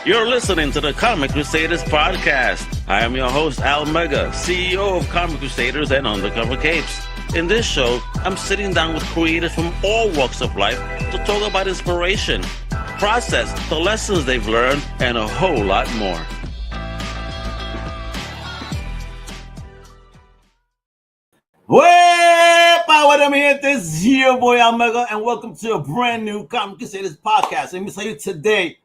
You're listening to the Comic Crusaders podcast. I am your host, Al Mega, CEO of Comic Crusaders and Undercover Capes. In this show, I'm sitting down with creators from all walks of life to talk about inspiration, process, the lessons they've learned, and a whole lot more. Well, power them here. This is your boy Omega, and welcome to a brand new Comic Crusaders podcast. Let me tell you today,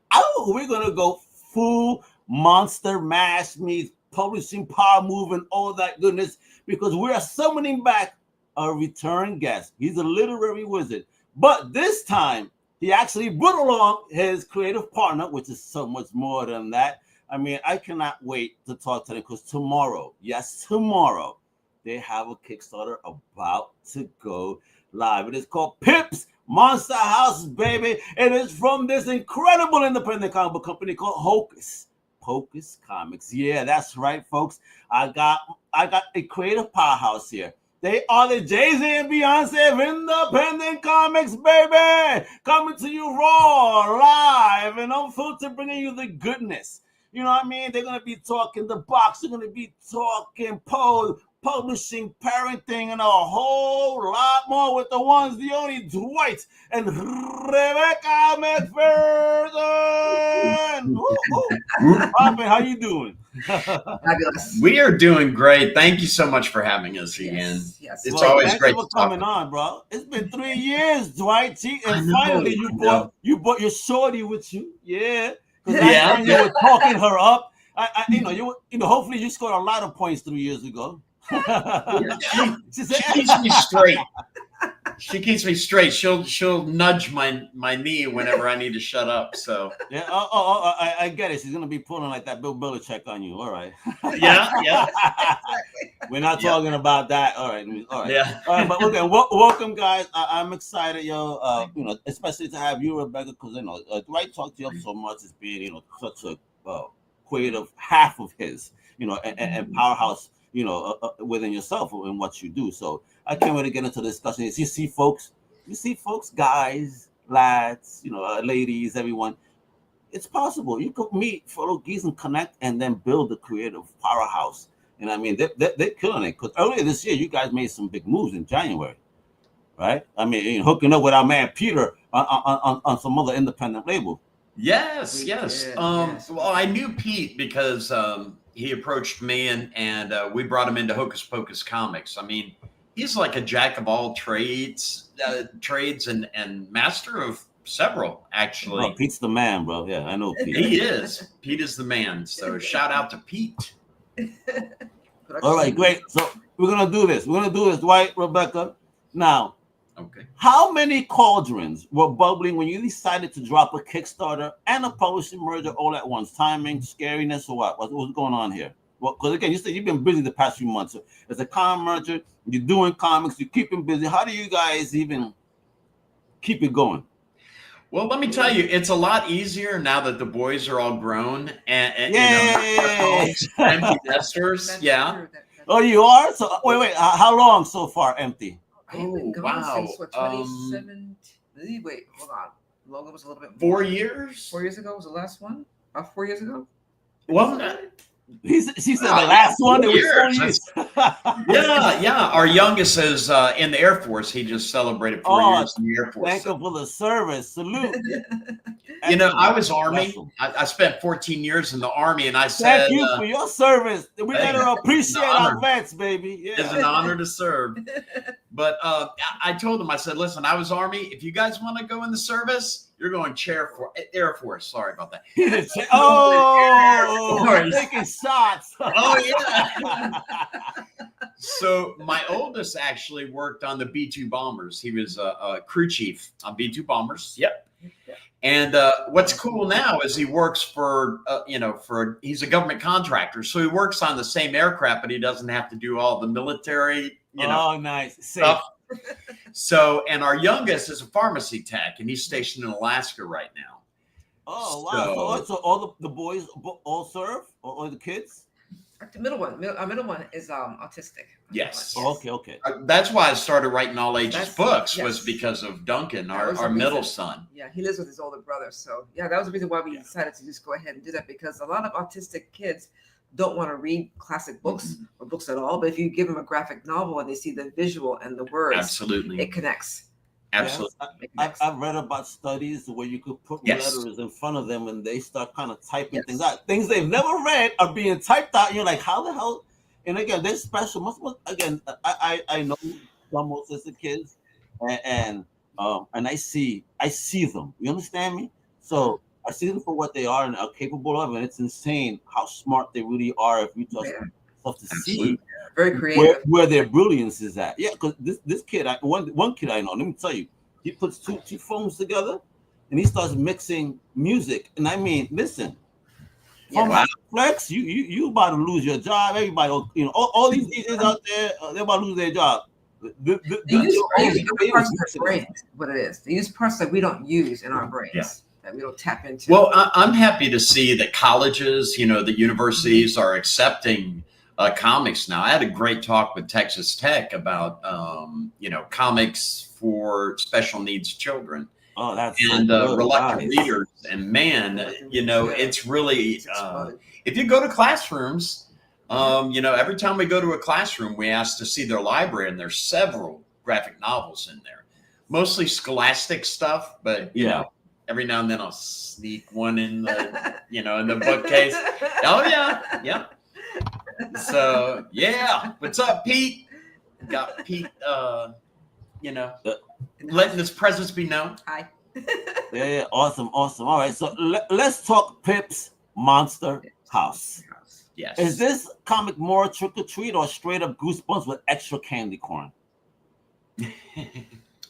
we're gonna go full monster mash meets publishing power move and all that goodness because we are summoning back a return guest. He's a literary wizard, but this time he actually brought along his creative partner, which is so much more than that. I mean, I cannot wait to talk to them because tomorrow, yes, tomorrow, they have a Kickstarter about to go live. It is called Pip's Monster House, baby. It is from this incredible independent comic book company called Hocus Pocus Comics. Yeah, that's right, folks. I got a creative powerhouse here. They are the Jay-Z and Beyonce of independent comics, baby. Coming to you raw, live, and unfiltered, bringing you the goodness. You know what I mean? They're going to be talking the box. They're going to be talking Poe, publishing, parenting, and a whole lot more with the ones, the only Dwight and Rebecca MacPherson. Poppin', how you doing? Fabulous. We are doing great. Thank you so much for having us again. Yes. It's always great for coming on, bro. It's been 3 years, Dwight. And finally, you brought your shorty with you. Yeah. Because you were talking her up. Hopefully you scored a lot of points 3 years ago. She keeps me straight. She keeps me straight. She'll nudge my knee whenever I need to shut up. So yeah. I get it. She's gonna be pulling like that Bill Belichick on you. All right. Yeah. We're not talking about that. All right. Yeah. All right. But okay. Welcome, guys. I'm excited, yo. Especially to have you, Rebecca, because Dwight talked to you up so much as being, such a creative half of his, and powerhouse. Within yourself and what you do. So I can't wait to get into the discussion. You see folks, guys, lads, ladies, everyone. It's possible. You could meet fellow geeks and connect and then build a creative powerhouse. And I mean, they're killing it. Because earlier this year, you guys made some big moves in January, right? I mean, hooking up with our man Peter on some other independent label. Yes. Well, I knew Pete because he approached me and we brought him into Hocus Pocus Comics. I mean, he's like a jack of all trades and master of several, actually. Oh, Pete's the man, bro. Yeah, I know Pete. He is. Pete is the man. So shout out to Pete. All right, great. So we're going to do this. Dwight, Rebecca. Now, okay. How many cauldrons were bubbling when you decided to drop a Kickstarter and a publishing merger all at once? Timing, scariness, or what? What's going on here? Well, because again, you said you've been busy the past few months. So as a comic merger, you're doing comics, you're keeping busy. How do you guys even keep it going? Well, let me tell you, it's a lot easier now that the boys are all grown and empty nesters. Yeah. Oh, you are? So wait. How long so far empty? I've been gone since 2017. Wait, hold on. Logo was a little bit more. 4 years? 4 years ago was the last one? About 4 years ago? Well, she said the last one. It was 4 years. Yeah. Our youngest is in the Air Force. He just celebrated 4 years in the Air Force. Thank you for the service. Salute. I was Army. I spent 14 years in the Army, and I said, thank you for your service. We better appreciate our vets, baby. Yeah. It's an honor to serve. But I told him, I said, listen, I was Army. If you guys want to go in the service, you're going Air Force. Sorry about that. Taking shots. Oh, yeah. So my oldest actually worked on the B-2 bombers. He was a crew chief on B-2 bombers. Yep. And what's cool now is he works for he's a government contractor. So he works on the same aircraft, but he doesn't have to do all the military, nice stuff. So, and our youngest is a pharmacy tech, and he's stationed in Alaska right now. Oh, wow. So all the boys all serve, or the kids? The middle one. Our middle one is autistic. Yes. Oh, okay. That's why I started writing all ages books, yes. was because of Duncan, That was our the middle reason. son. Yeah, he lives with his older brother. So yeah, that was the reason why we decided to just go ahead and do that, because a lot of autistic kids don't want to read classic books or books at all. But if you give them a graphic novel and they see the visual and the words, Absolutely. it connects. Absolutely. Yes, I've read about studies where you could put letters in front of them and they start kind of typing things out. Things they've never read are being typed out. And you're like, how the hell? And again, they're special. Again, I know some autistic kids, and I see them. You understand me? So I see them for what they are and are capable of, and it's insane how smart they really are if you just stuff to see. Very creative. Where their brilliance is at. Yeah, because this kid, one kid I know, let me tell you, he puts two phones together and he starts mixing music. And I mean, listen, Flex, you about to lose your job. Everybody, all these DJs out there, they're about to lose their job. They use parts of their brains, what it is. They use parts that we don't use in our brains. That we don't tap into. Well, I'm happy to see that colleges, the universities are accepting comics now. I had a great talk with Texas Tech about, comics for special needs children. Oh, that's and reluctant readers. And man, it's really, if you go to classrooms, every time we go to a classroom, we ask to see their library, and there's several graphic novels in there, mostly scholastic stuff, but every now and then I'll sneak one in the, in the bookcase. Oh yeah. So what's up, Pete? Got Pete, letting his presence be known. Hi. Yeah, awesome. All right, so let's talk Pip's Monster House. Yes. Is this comic more trick or treat or straight up Goosebumps with extra candy corn?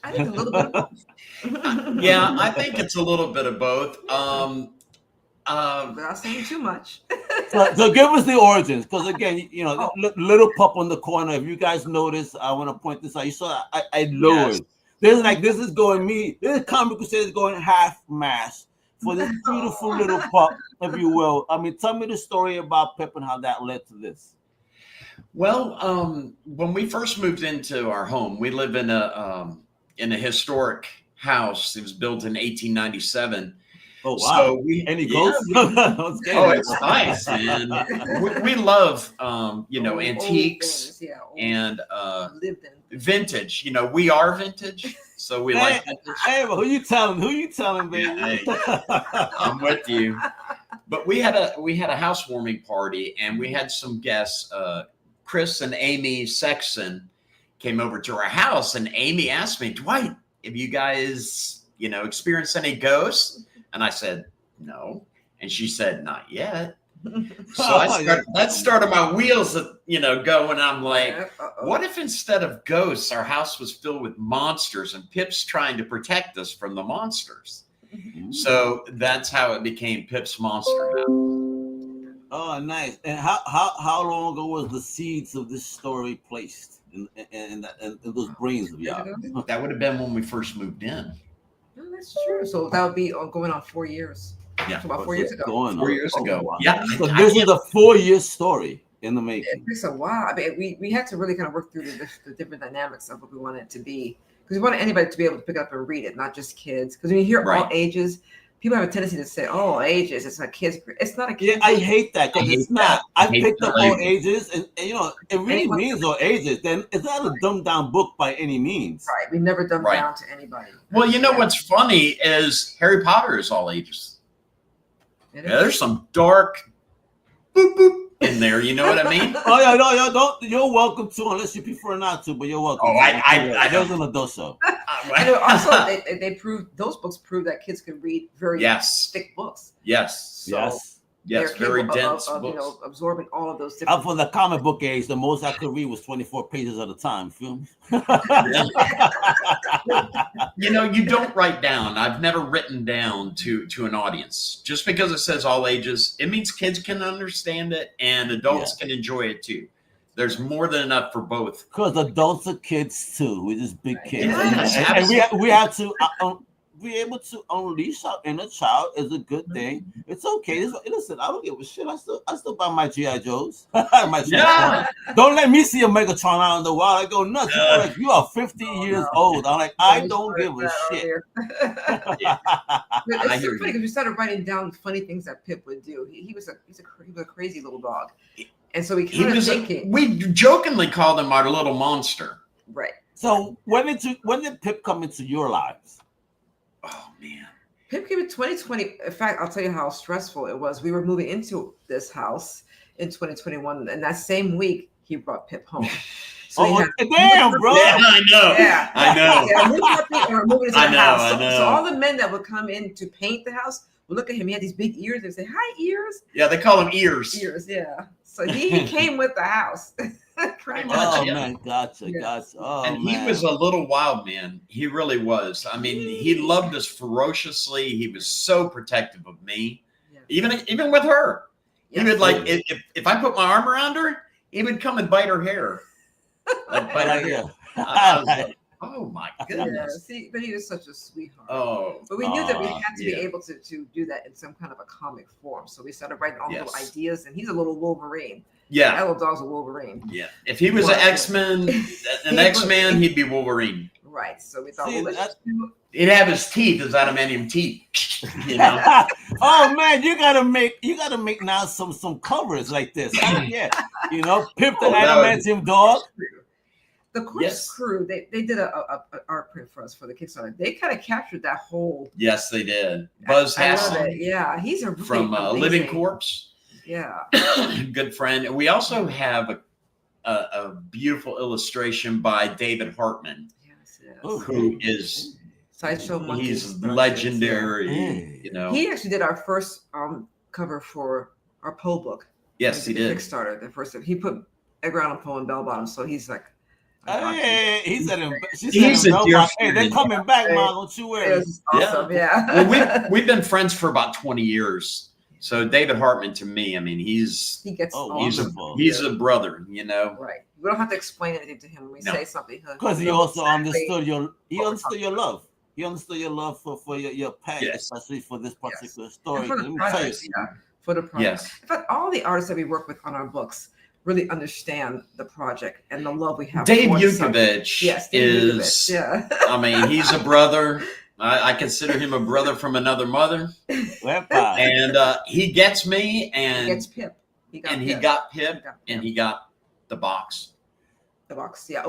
I think a little bit of both. Yeah, I think it's a little bit of both. Without saying too much. So give us the origins, because again, little pup on the corner. If you guys notice, I want to point this out. You saw I lowered. Yes. This is Comic Crusaders going half mast for this beautiful little pup, if you will. I mean, tell me the story about Pip and how that led to this. Well, when we first moved into our home, we live in a historic house. It was built in 1897. Oh wow! So any ghosts? It's nice, and we love antiques and vintage. We are vintage, so we like vintage. Hey, who you telling, baby? I'm with you. But we had a housewarming party, and we had some guests. Chris and Amy Sexton came over to our house, and Amy asked me, Dwight, have you guys experienced any ghosts? And I said, no. And she said, not yet. So that started my wheels, going. I'm like, what if instead of ghosts, our house was filled with monsters and Pip's trying to protect us from the monsters? Mm-hmm. So that's how it became Pip's Monster House. Oh, nice. And how long ago was the seeds of this story placed in those brains of y'all? That would have been when we first moved in. That's true. So that would be going on 4 years. Yeah, about 4 years ago. 4 years ago. Wow. Yeah. So this is a 4-year story in the making. It takes a while. I mean, we had to really kind of work through the different dynamics of what we wanted it to be, because we wanted anybody to be able to pick it up and read it, not just kids. Because when you hear all ages, people have a tendency to say, "Oh, ages, it's not kids." It's not a kid. Yeah, I hate that, because it's not. I picked up all ages, and it really means all ages. Then it's not a dumbed down book by any means. Right. We never dumbed down to anybody. Well, what's funny is Harry Potter is all ages. There's some dark boop boop in there. You know what I mean? Oh yeah, no, don't. You're welcome to, unless you prefer not to. But you're welcome. Oh, I there's an adult show. And also, they proved, those books prove that kids can read very thick books. Yes. So yes, very dense books. Absorbing all of those different. For the comic book age, the most I could read was 24 pages at a time. Feel me? You don't write down. I've never written down to an audience. Just because it says all ages, it means kids can understand it and adults can enjoy it too. There's more than enough for both. Because adults are kids too. We're just big kids. Yes, and we have to. be able to unleash our inner child is a good thing. It's okay. Listen, I don't give a shit. I still buy my GI Joes. Don't let me see a Megatron out in the wild. I go nuts. People are like, you are 50 years old. I'm like, I don't give a shit. It's so funny because we started writing down funny things that Pip would do. He was a crazy little dog, and so we thinking. We jokingly called him our little monster. Right. So when did Pip come into your lives? Oh man, Pip came in 2020. In fact, I'll tell you how stressful it was. We were moving into this house in 2021, and that same week he brought Pip home. So damn, bro! Yeah, I know. Yeah, I know. Yeah, we're moving into the house. I know. So all the men that would come in to paint the house would look at him. He had these big ears. They say, "Hi, ears." Yeah, they call him ears. Ears, yeah. So he came with the house. Pretty much. Oh man, gotcha. Oh, and man. he was a little wild man. He really was. I mean, he loved us ferociously. He was so protective of me, even with her. He would like if I put my arm around her, he would come and bite her hair. Like bite her hair. I was like, oh my goodness. Yeah, see, but he was such a sweetheart. Oh, but we knew that we had to be able to do that in some kind of a comic form. So we started writing all the little ideas, and he's a little Wolverine. Yeah, that little dog's a Wolverine. Yeah, if he was an X-Men, he'd be Wolverine. Right. So we thought, he'd have his teeth as adamantium teeth. You know. Oh man, you gotta make now some covers like this. Yeah, you know, Pip the adamantium dog. The Corpse Crew, they did a art print for us for the Kickstarter. They kind of captured that whole. Yes, they did. Buzz Hassan. Yeah, he's a really from Living Corpse. Yeah, good friend. And we also have a beautiful illustration by David Hartman, who is Sideshow Monkey. He's legendary. You know, he actually did our first cover for our Poe book. Yes, he did. Kickstarter, the first. He put Edgar Allan Poe and bell bottom, so he's like. Hey, he's a dear friend. Hey, they're coming back, Mom. Don't you worry. Awesome, yeah. Well, we've been friends for about 20 years. So David Hartman, to me, I mean, he's a brother, you know. Right. We don't have to explain anything to him when we say something. Because he also understood your love. He understood your love for your pet, especially for this particular story. For the project. Yes. In fact, all the artists that we work with on our books really understand the project and the love we have. Dave Yukovich is. Yeah. I mean, he's a brother. I consider him a brother from another mother. And he gets me, and he gets Pip. He got Pip, and he got the box. The box, yeah.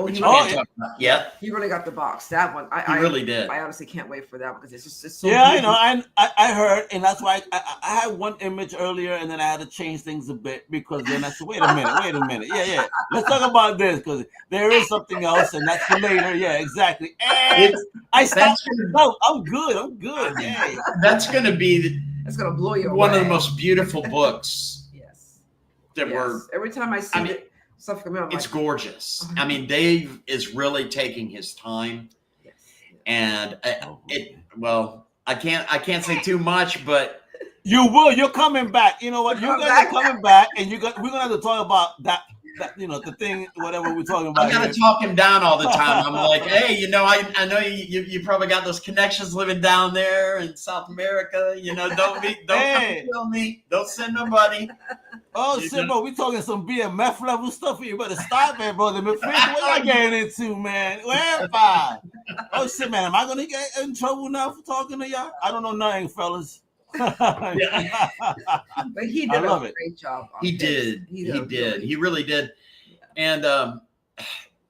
He really got the box. That one, I really did. I honestly can't wait for that because it's so. Yeah, beautiful. I know. I heard, and that's why I had one image earlier, and then I had to change things a bit because then I said, wait a minute. Yeah. Let's talk about this because there is something else, and that's for later. Yeah, exactly. And I stopped. No, I'm good. Yeah. That's going to be. It's going to blow you away. One of the most beautiful books. Yes. Every time I see it. It's gorgeous. I mean, Dave is really taking his time, and I can't say too much, but you will. You're coming back. You know what? You guys are coming back, and we're gonna have to talk about that. The thing, whatever we're talking about. I gotta talk him down all the time. I'm like, hey, I know you probably got those connections living down there in South America. Don't come kill me. Don't send nobody. Oh shit, bro, we talking some BMF level stuff here. You better stop it, brother. What y'all getting into, man? Where am I? Oh shit, man, am I gonna get in trouble now for talking to y'all? I don't know nothing, fellas. But he did a great job. He did. He really did. And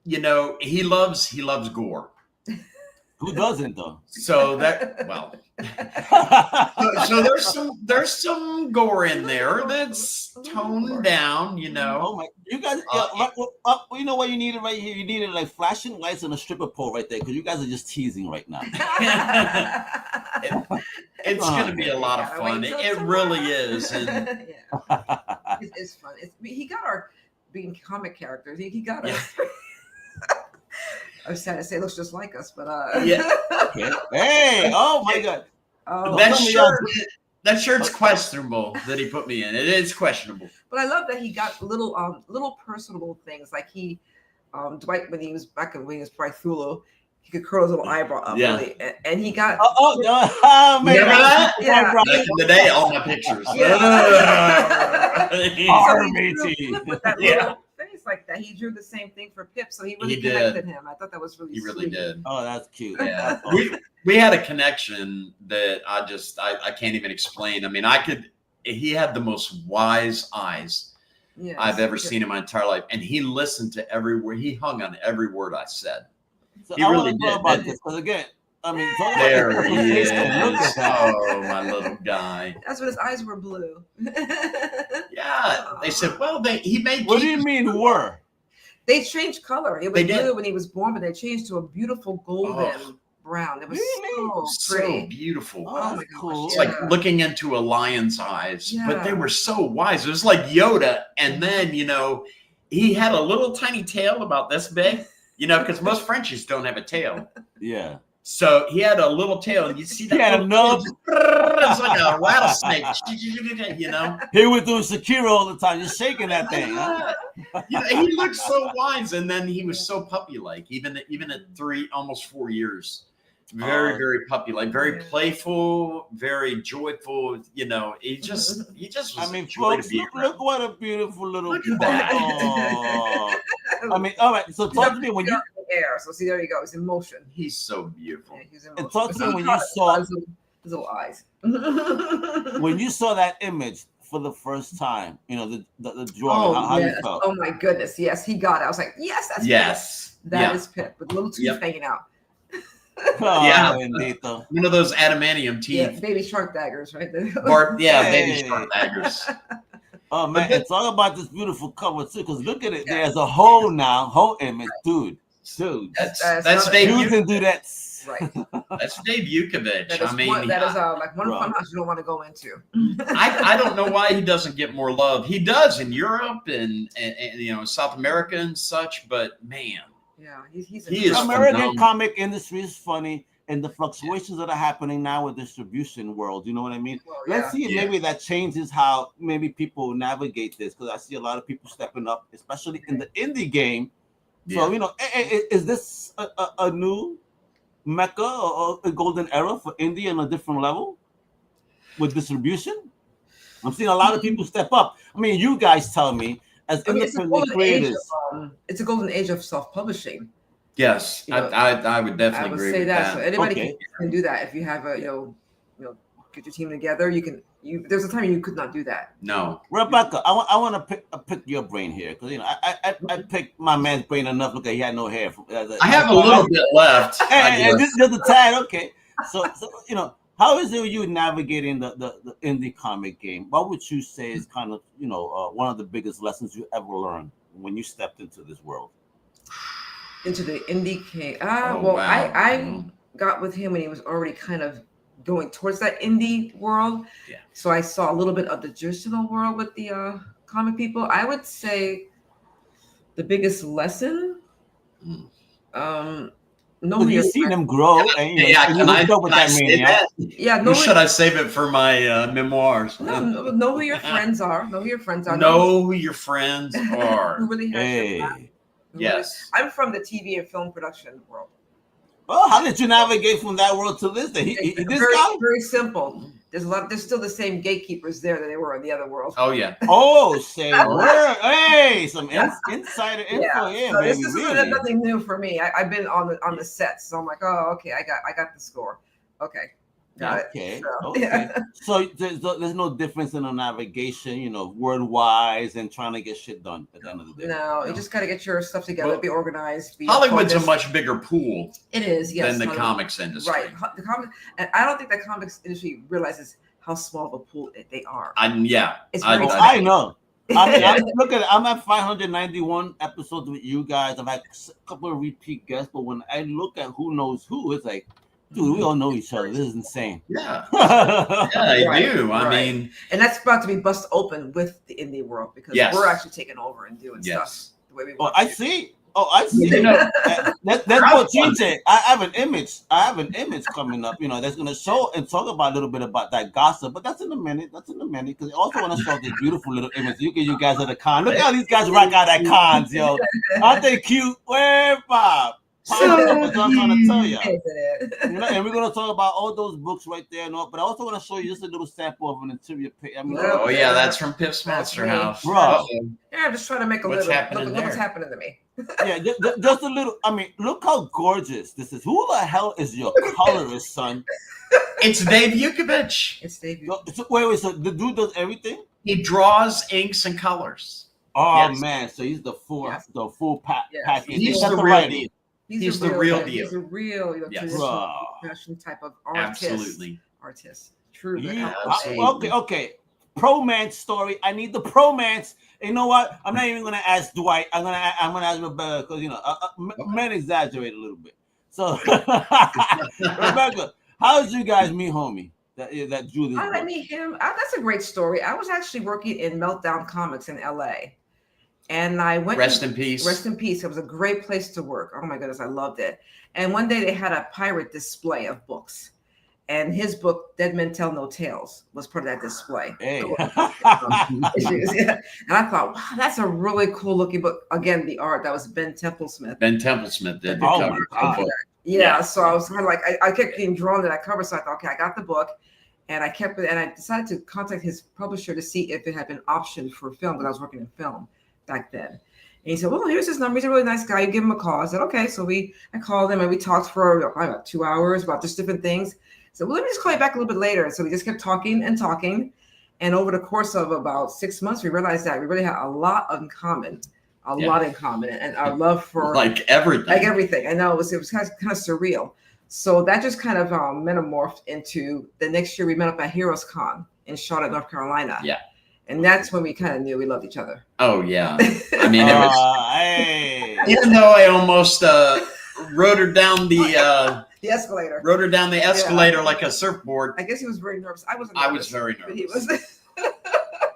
he loves gore. Who doesn't though? So so there's some gore in there that's toned down, Oh my! You guys, you know what you needed right here? You needed like flashing lights and a stripper pole right there because you guys are just teasing right now. It's gonna be a lot of fun. It really is. And it's fun. He got our being comic characters. He got us. I was sad to say it looks just like us, but yeah. Okay. Hey, oh my God. Oh, that shirt's questionable that he put me in. It is questionable. But I love that he got little personable things like Dwight when he was Cthulhu, he could curl his little eyebrow up really, and he got. Man! Remember that? Yeah. Back in the day, all my pictures. With that little face like that, he drew the same thing for Pip, so he really connected him. I thought that was really. He really did. Oh, that's cute. Yeah. we had a connection that I can't even explain. I mean, he had the most wise eyes I've ever seen in my entire life, and he listened to every word. He hung on every word I said. So he really did. About this because again, I mean, there he is. Oh, my little guy. That's when his eyes were blue. Yeah, they said, well, he made. What do you mean were? They changed color. It was blue when he was born, but they changed to a beautiful golden brown. It was so pretty. So beautiful. Oh my gosh. It's like looking into a lion's eyes, but they were so wise. It was like Yoda, and then he had a little tiny tail about this big. Because most Frenchies don't have a tail. Yeah. So he had a little tail, and you see that. He had a nub. It's like a rattlesnake. He was doing Shakira all the time, just shaking that thing. Huh? He looked so wise, and then he was so puppy-like, even at almost 4 years. Very, very puppy-like, very playful, very joyful. He just was. I mean, joy folks, to be look what a beautiful little. Look at that. I mean, all right. So talk to me when you. Air. So see, there you go. It's in motion. He's so beautiful. Yeah, he's in and motion. talk to me when you saw his little eyes. When you saw that image for the first time. The drawing. How you felt? Oh my goodness! Yes, he got it. I was like, yes, that's Pip. That is Pip with little teeth hanging out. One of those adamantium teeth. Yeah, baby shark daggers, right? Baby shark daggers. Oh man, it's all about this beautiful cover too. Because look at it, there's a whole image, dude. That's Dave. You can do that, right? That's Dave Yukovich. That is like one fun house you don't want to go into. I don't know why he doesn't get more love. He does in Europe and South America and such, but man. Yeah, he's American comic industry is funny, and the fluctuations that are happening now with distribution world. You know what I mean? Well, let's see if maybe that changes how maybe people navigate this, because I see a lot of people stepping up, especially in the indie game. So is this a new mecca or a golden era for indie on a different level with distribution? I'm seeing a lot of people step up. I mean, you guys tell me. As independent creators, it's a golden age of self-publishing. Yes, I would definitely agree with that. So anybody can do that if you have a get your team together. You can. There's a time you could not do that. No, Rebecca, I want to pick your brain here because I picked my man's brain enough. Look, he had no hair. I have a little bit left. And just a tad. Okay, so how is it you navigating the indie comic game? What would you say is kind of one of the biggest lessons you ever learned when you stepped into this world? Into the indie game. I got with him when he was already kind of going towards that indie world. Yeah. So I saw a little bit of the traditional world with the comic people. I would say the biggest lesson. You see them grow, and can I say that? Yeah, or should I save it for my memoirs? No, know who your friends are. Know who your friends are. Know who your friends are. Who really has your back. Yes. I'm from the TV and film production world. Well, how did you navigate from that world to this? Very simple. There's still the same gatekeepers there that they were in the other world. Oh yeah. Oh, say word. Hey, some insider info here, so baby. This is nothing new for me. I've been on the set, so I'm like, oh, okay, I got the score. Okay. Okay. So there's no difference in the navigation, word-wise and trying to get shit done at the end of the day. No, you just got to get your stuff together, be organized. Hollywood's a much bigger pool. It is, yes. Than the comics industry. Right. The comics, and I don't think the comics industry realizes how small of a pool they are. I know. I'm at 591 episodes with you guys. I've had a couple of repeat guests, but when I look at who knows who, it's like, dude, we all know each other. This is insane. Yeah. They do. I mean, and that's about to be bust open with the indie world because we're actually taking over and doing stuff the way we want. I see. That's what you said. I have an image coming up, that's going to show and talk about a little bit about that gossip, but that's in a minute. Because I also want to show this beautiful little image. You guys at the con. Look at how these guys rock out at cons, yo. Aren't they cute? Where, Bob? That's what I'm trying to tell you. Isn't it? And we're gonna talk about all those books right there, and all, but I also want to show you just a little sample of an interior page. I mean, Oh yeah, that's from Piff's Monster House, bro. Yeah, I'm just trying to make a What's little. happening Look there? what's happening to me. Yeah, just a little. I mean, look how gorgeous this is. Who the hell is your colorist, son? It's Dave Yukovich. It's Dave. Wait. So the dude does everything? He draws, inks, and colors. Oh Yes. man, so he's the full Yes. package. He's That's the the real right deal. He's the real deal. He's a real, Yes. traditional fashion type of artist. Absolutely. Artist. True. Yeah, absolutely. okay. Promance story. I need the promance. You know what? I'm not even gonna ask Dwight. I'm gonna ask Rebecca because men exaggerate a little bit. So Rebecca, how did you guys meet, homie? That drew this. How did I meet him? That's a great story. I was actually working in Meltdown Comics in LA. And I went. Rest in peace. Rest in peace. It was a great place to work. Oh my goodness, I loved it. And one day they had a pirate display of books. And his book, Dead Men Tell No Tales, was part of that display. Hey. Issues, yeah. And I thought, wow, that's a really cool looking book. Again, the art, that was Ben Templesmith. Ben Templesmith did the Oh cover. my God. Yeah, so I was kind of like, I kept getting drawn to that cover. So I thought, okay, I got the book. And I kept it. And I decided to contact his publisher to see if it had been optioned for film, because I was working in film back then. And he said, well, here's his number. He's a really nice guy. You give him a call. I said, okay. So I called him and we talked for about 2 hours about just different things. So well, let me just call you back a little bit later. So we just kept talking and talking. And over the course of about 6 months, we realized that we really had a lot in common, and our love for like everything. I know it was kind of surreal. So that just kind of metamorphed into the next year we met up at Heroes Con in Charlotte, North Carolina. Yeah. And that's when we kind of knew we loved each other. Oh yeah. I mean, it was, Hey. even though I almost rode her down the escalator like a surfboard. I guess he was very nervous. I was very but he nervous. was.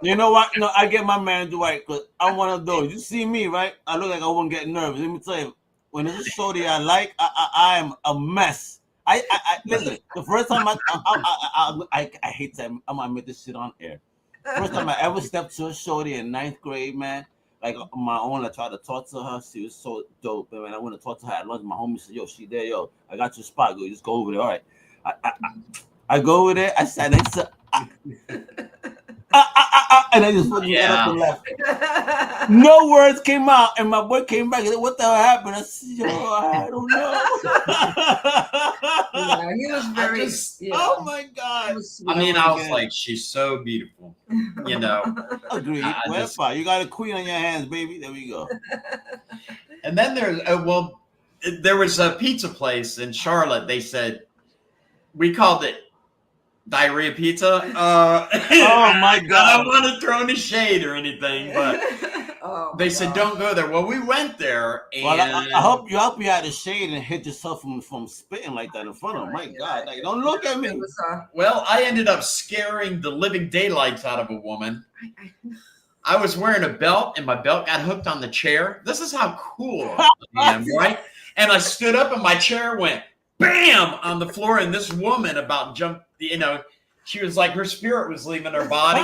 You know what? No, I get my man Dwight because I'm one of those. You see me, right? I look like I won't get nervous. Let me tell you, when it's a shorty I like, I am a mess. I listen. The first time I hate that I'm gonna admit this shit on air. First time I ever stepped to a shorty in 9th grade, man. Like on my own, I tried to talk to her. She was so dope. And when I went to talk to her at lunch, my homie said, "Yo, she there, yo. I got your spot. Go, just go over there." All right. I go over there. I sat next to. And I just fucking got up and left. No words came out, and my boy came back and said, "What the hell happened?" I said, "Yo, I don't know." Yeah, he was very. Oh my God! I mean, I was like, she's so beautiful, you know. Agreed. Well, you got a queen on your hands, baby. There we go. And then there was a pizza place in Charlotte. They said we called it Diarrhea Pizza. Oh my God! I don't want to throw any shade or anything, but they said don't go there. Well, we went there, and well, I hope you had the shade and hit yourself from spitting like that in front of them. My God, like, don't look at me. Well, I ended up scaring the living daylights out of a woman. I was wearing a belt, and my belt got hooked on the chair. This is how cool I am, right? And I stood up, and my chair went bam on the floor, and this woman about jumped. You know, she was like her spirit was leaving her body.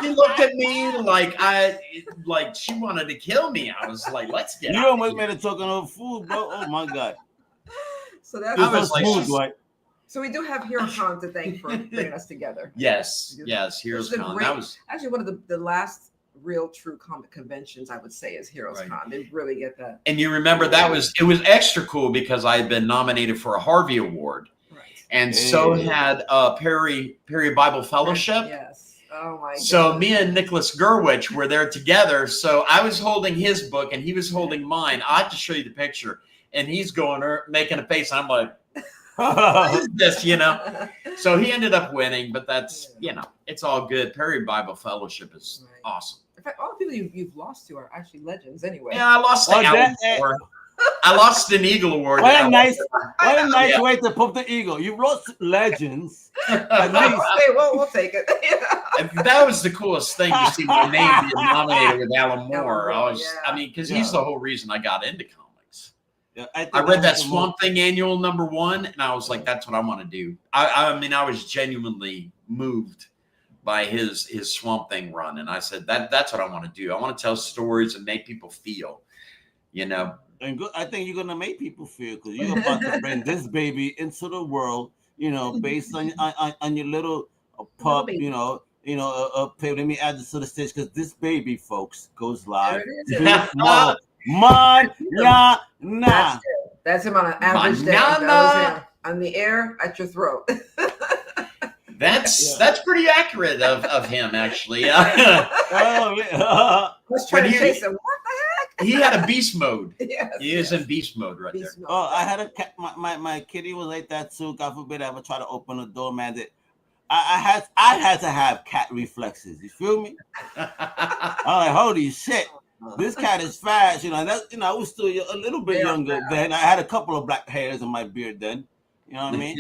She looked at me like she wanted to kill me. I was like, "Let's get." You almost made it talking of food, bro. Oh my God! So that's smooth, So we do have HeroCon to thank for bringing us together. Yes, HeroesCon. That was actually one of the last real true comic conventions, I would say, is HeroesCon. Right. They really get that. And you remember it was extra cool because I had been nominated for a Harvey Award. And so had Perry Bible Fellowship. Yes. Oh my God. So me and Nicholas Gerwich were there together. So I was holding his book and he was holding mine. I have to show you the picture. And he's making a face. And I'm like, what is this, you know? So he ended up winning, but that's, it's all good. Perry Bible Fellowship is awesome. In fact, all the people you've lost to are actually legends anyway. Yeah, I lost the Allen Award. I lost an Eagle Award. What a nice way to put the Eagle. You lost legends. At least. We'll take it. That was the coolest thing to see my name being nominated with Alan Moore. Because he's the whole reason I got into comics. Yeah, I read that Swamp Thing annual #1, and I was like, that's what I want to do. I was genuinely moved by his Swamp Thing run, and I said that's what I want to do. I want to tell stories and make people feel, And I think you're gonna make people feel because you're about to bring this baby into the world. Based on your little pup. Let me add this to the stage because this baby, folks, goes live tomorrow. Nah. That's him on an average day. That was him on the air at your throat. That's pretty accurate of him, actually. Let's try to chase him. What the heck? He had a beast mode. Yes, he is in beast mode right there. I had a cat. My kitty was like that too. God forbid I ever try to open the door, man. I had to have cat reflexes. You feel me? I'm like, holy shit. This cat is fast, I was still a little bit younger then. I had a couple of black hairs in my beard then. You know what I mean?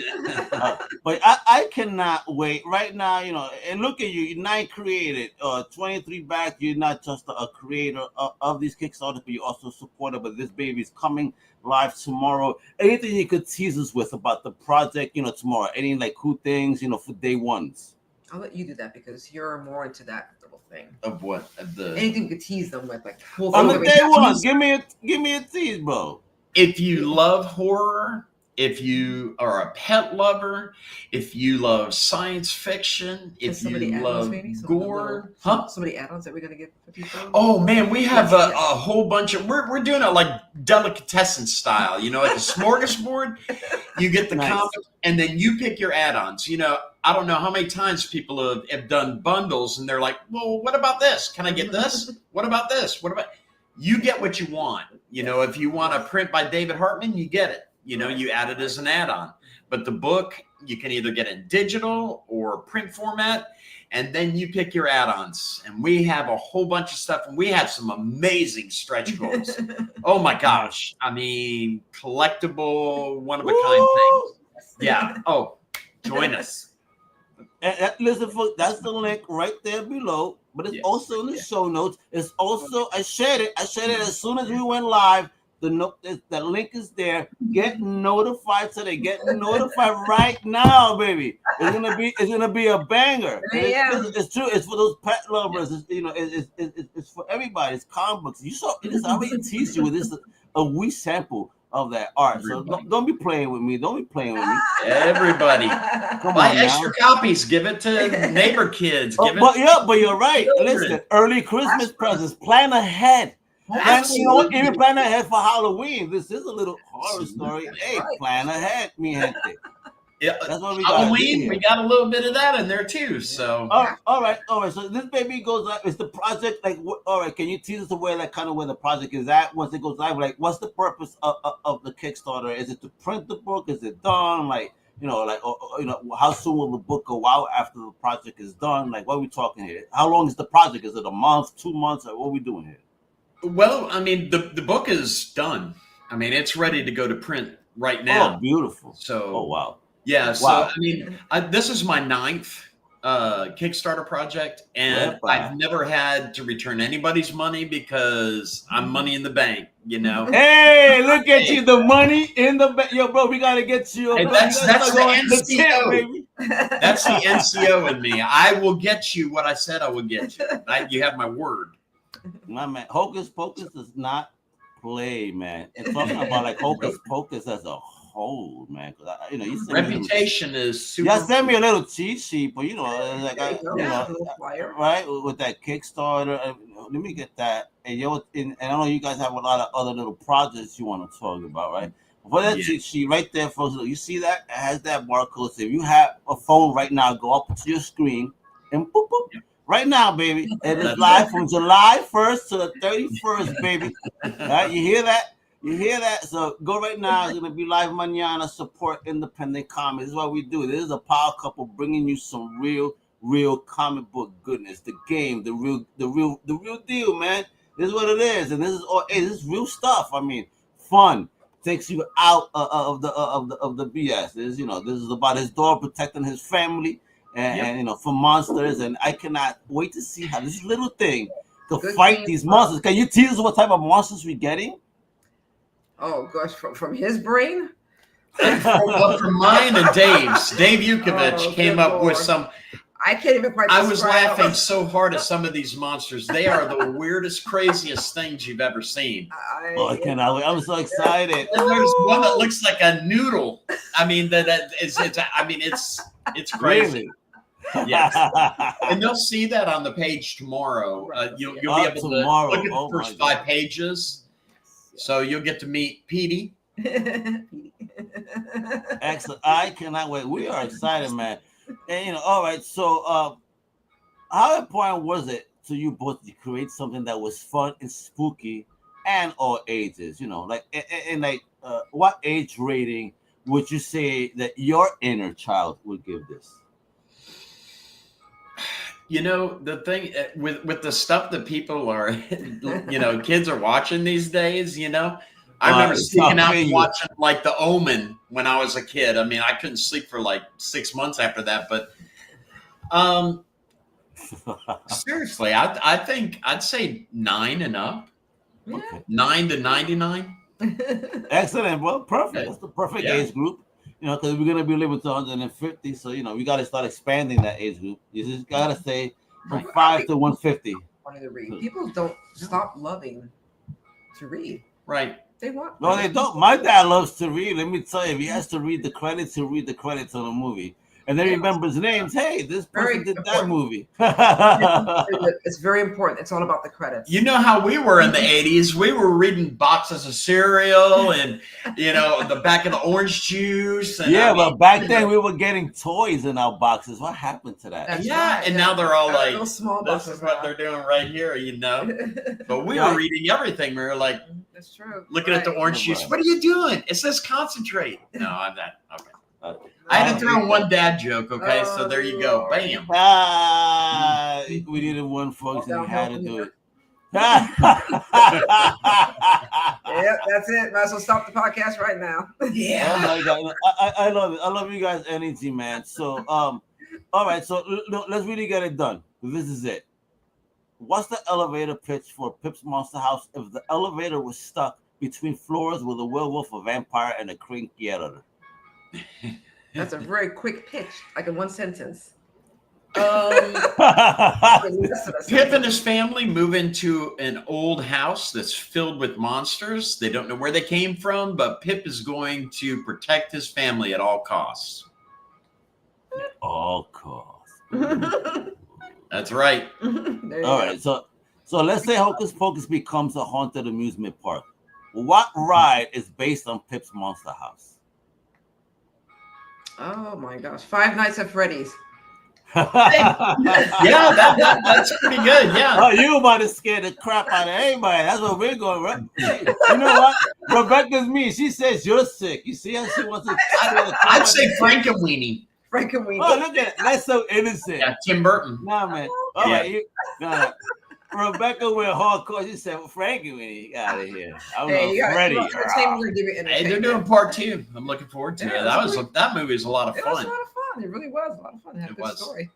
But I cannot wait right now, and look at you. You're 9 created, 23 back. You're not just a creator of these Kickstarters, but you're also a supporter. But this baby is coming live tomorrow. Anything you could tease us with about the project, tomorrow? Any like cool things, for day ones? I'll let you do that because you're more into that little thing. Of what? Anything you could tease them with, like cool on the day one. Give me a tease, bro. If you love horror, if you are a pet lover, if you love science fiction, if you love gore, somebody add-ons that we're gonna get for people. Oh man, we have a whole bunch of. We're doing it like delicatessen style, like a smorgasbord. You get the comic, and then you pick your add-ons. I don't know how many times people have done bundles, and they're like, "Well, what about this? Can I get this? What about this? What about?" You get what you want. If you want a print by David Hartman, you get it. You add it as an add-on. But the book, you can either get in digital or print format, and then you pick your add-ons. And we have a whole bunch of stuff, and we have some amazing stretch goals. Oh my gosh. I mean, collectible, one-of-a-kind things. Yeah. Oh, join us. And listen, folks, that's the link right there below. But it's also in the show notes. It's also, I shared it as soon as we went live. The link is there. Get notified today. Get notified right now, baby. It's gonna be a banger. It's true. It's for those pet lovers. It's for everybody. It's comic books. You saw it. I already teased you with this a wee sample of that art. So don't be playing with me. Don't be playing with me. Everybody, buy extra copies. Give it to neighbor kids. But you're right. Listen, early Christmas presents. Plan ahead. Even plan ahead for Halloween. This is a little horror story. Hey, plan ahead, mi gente. Yeah, that's what we got. Halloween, we got a little bit of that in there too. So, all right. So this baby goes live. Is the project like? All right, can you tease us where the project is at once it goes live? Like, what's the purpose of the Kickstarter? Is it to print the book? Is it done? How soon will the book go out after the project is done? Like, what are we talking here? How long is the project? Is it a month, 2 months, or what are we doing here? Well, I mean, the book is done. I mean, it's ready to go to print right now. Oh, beautiful. So, wow. Yeah. So, I mean, this is my 9th Kickstarter project, and I've never had to return anybody's money because I'm money in the bank, Hey, look at you, the money in the bank. Yo, bro, we got to get you. Hey, that's the NCO. Baby. That's the NCO in me. I will get you what I said I would get you. You have my word. My man, Hocus Pocus does not play, man. And talking about like Hocus Pocus as a whole, man. You reputation is super. Yeah, send me a little cheat sheet, but right with that Kickstarter. Let me get that. And I know you guys have a lot of other little projects you want to talk about, right? For that cheat sheet right there, folks, you see that it has that barcode. So if you have a phone right now, go up to your screen and boop boop. Yeah. Right now, baby, it is live from July 1st to the 31st, baby. Right? You hear that? You hear that? So go right now. It's going to be live mañana. Support independent comics. This is what we do. This is a power couple bringing you some real comic book goodness. The game, the real deal, man. This is what it is, and this is real stuff. I mean, fun. Takes you out of the BS. This is about his dog protecting his family. And for monsters, and I cannot wait to see how this little thing to fight these monsters. Can you tease us what type of monsters we're getting? Oh gosh, from his brain? From mine and Dave's. Dave Yukovich came up with some I can't even quite. I was laughing so hard at some of these monsters. They are the weirdest, craziest things you've ever seen. I cannot wait. I'm so excited. And there's one that looks like a noodle. I mean, it's crazy. Really? Yes. And they'll see that on the page tomorrow. You'll be able to look at the first 5 pages. So you'll get to meet Petey. Excellent. I cannot wait. We are excited, man. And all right. So how important was it to you both to create something that was fun and spooky and all ages? Like what age rating would you say that your inner child would give this? The thing with the stuff that people are, kids are watching these days, I remember sneaking out and watching like The Omen when I was a kid. I mean, I couldn't sleep for like 6 months after that, but seriously, I think I'd say 9 and up. Okay. 9 to 99. Excellent. Well, perfect. That's the perfect age group. Because we're gonna be living to 150, so we got to start expanding that age group. You just gotta say from 5 to 150. Funny to read. People don't stop loving to read. Right. They want. No, they don't. My dad loves to read. Let me tell you, if he has to read the credits, he'll read the credits on the movie. And then he remembers names. Hey, this person did that movie. It's very important. It's all about the credits. You know how we were in the 80s? We were reading boxes of cereal and, the back of the orange juice. And but back then we were getting toys in our boxes. What happened to that? That's right. And now they're all like, small this is what they're doing right here, But we were reading everything. We were like, that's true. Looking at the orange juice. What are you doing? It says concentrate. No, I'm not. Okay. I had to throw in one dad joke, okay? So there you go. Bam. We needed one, folks, and we had to do it. Yep, that's it. Might as well stop the podcast right now. Yeah. Oh my God. I love it. I love you guys' energy, man. So, all right. So let's really get it done. This is it. What's the elevator pitch for Pip's Monster House if the elevator was stuck between floors with a werewolf, a vampire, and a cranky editor? That's a very quick pitch, like in one sentence. Pip and his family move into an old house that's filled with monsters. They don't know where they came from, but Pip is going to protect his family at all costs. All costs. That's right. All right. So let's say Hocus Pocus becomes a haunted amusement park. What ride is based on Pip's Monster House? Oh my gosh. 5 Nights at Freddy's. That's pretty good. Yeah. Oh, you about to scare the crap out of anybody. That's what we're going, right? You know what? Rebecca's me. She says you're sick. You see how she wants to I'd say Frankenweenie. Frankenweenie. Oh, look at it. That's so innocent. Yeah, Tim Burton. Nah, man. All right. Rebecca went hardcore. She said, Frankenweenie, get out of here. I'm Freddy. Hey, they're doing part 2. I'm looking forward to it. That movie is a lot of fun. It was a lot of fun. It really was a lot of fun. It had a good story.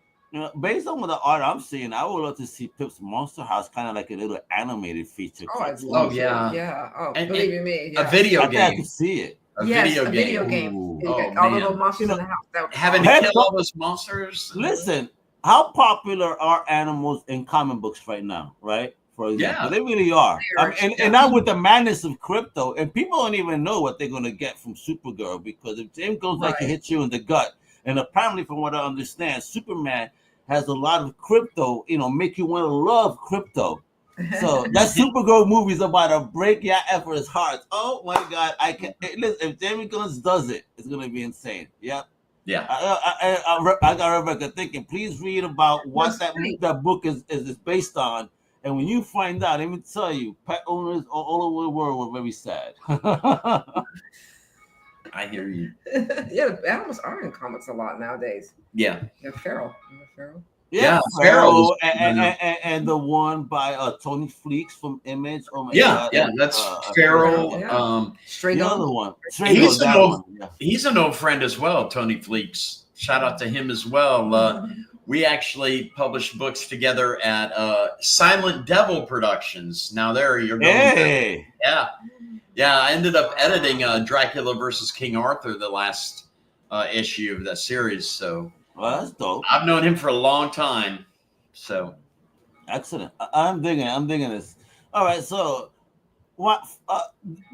Based on the art I'm seeing, I would love to see Pip's Monster House kind of like a little animated feature. Oh, yeah. Yeah. Oh, believe me. A video game. I can see it. A video game. All the little monsters in the house. Having to kill all those monsters. Listen, how popular are animals in comic books right now, right? For example, they really are. And now with the madness of crypto, and people don't even know what they're going to get from Supergirl, because if James goes like to hit you in the gut, and apparently from what I understand, Superman has a lot of crypto, make you want to love crypto. So that Supergirl movie is about to break your efforts' hearts. Oh my God! Listen, if Jamie Guns does it, it's gonna be insane. Yep. Yeah. I got Rebecca thinking. Please read about what that book is based on, and when you find out, let me tell you, pet owners all over the world were very sad. I hear you. Yeah, the animals are in comics a lot nowadays. Yeah. Feral. Yeah, Feral and the one by Tony Fleeks from Image. Oh my God. Yeah, that's Feral. Stray the Dog. other one. He's an old friend as well, Tony Fleeks. Shout out to him as well. We actually published books together at Silent Devil Productions. Now there you're going. Hey. Yeah, I ended up editing Dracula versus King Arthur, the last issue of that series. So Well, that's dope. I've known him for a long time. So Excellent. I'm digging it. I'm digging this. All right. So, what?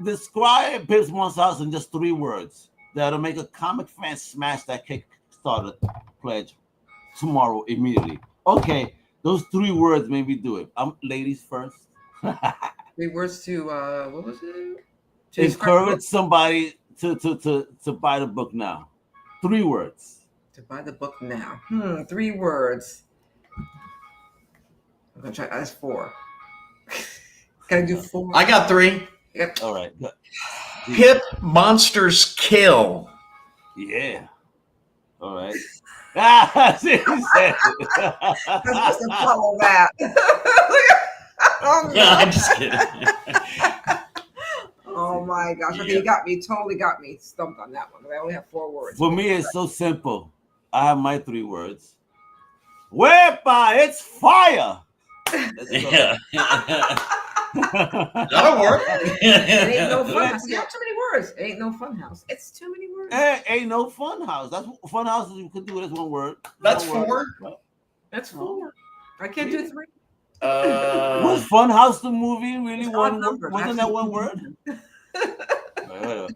Describe Pips Monster House in just 3 words that'll make a comic fan smash that Kickstarter pledge tomorrow immediately. Okay, those 3 words maybe do it. Ladies first. 3 words to what was it? To Encourage somebody to buy the book now. 3 words. To buy the book now. 3 words. I'm gonna try. That's 4. Can I do 4? I got 3. Yep. All right. Pip Monsters Kill. Yeah. All right. See what he said. I'm supposed to follow that. Oh, Yeah, I'm just kidding. Oh my gosh. Okay, you got me. Totally got me stumped on that one. I only have 4 words. For me, it's so simple. I have my 3 words. Whereby it's fire. Yeah. That'll work. It ain't no fun house. You have too many words. It ain't no fun house. It's too many words. Ain't no fun house. That's fun house. You could do it as 1 word. That's 1 4. word. That's 4. I can't do 3. Was Fun House the movie really It's 1 odd numbers, Wasn't that 1 word? Hey,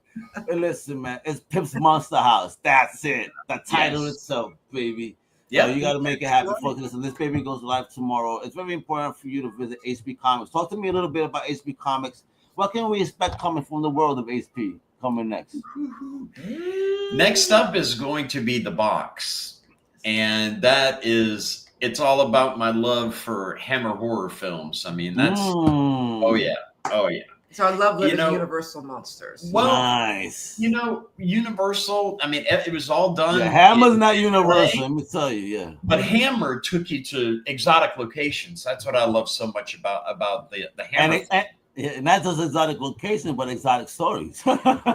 listen, man. It's Pip's Monster House. That's it. The title itself, baby. Yeah, you got to make it happen. Focus. And this baby goes live tomorrow. It's very important for you to visit HB Comics. Talk to me a little bit about HB Comics. What can we expect coming from the world of HP coming next? Next up is going to be the box. And that is, it's all about my love for Hammer horror films. I mean, that's, oh yeah. So I love living Universal Monsters. Well, nice. Universal, I mean, it was all done. Yeah, Hammer's not Universal, let me tell you, yeah. But Hammer took you to exotic locations. That's what I love so much about the Hammer. And not just exotic locations, but exotic stories.